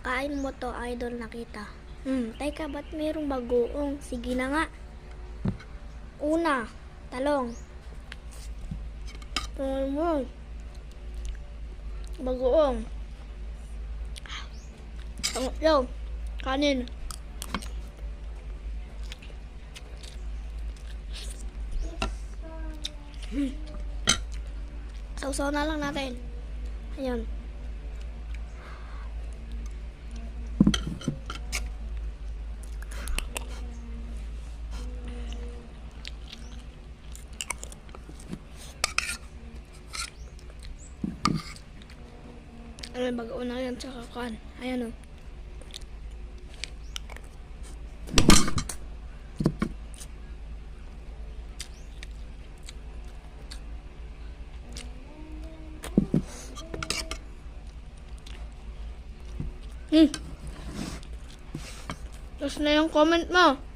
Kain mo to, idol na kita. Teka, ba't mayroong bagoong? Sige na nga. Una, talong. Bagoong. Pangatlo, kanin. Sausaw na lang natin. Ayan. Ayan, bagoong na yan sa kakan. Ayan o. Tapos na yung comment mo.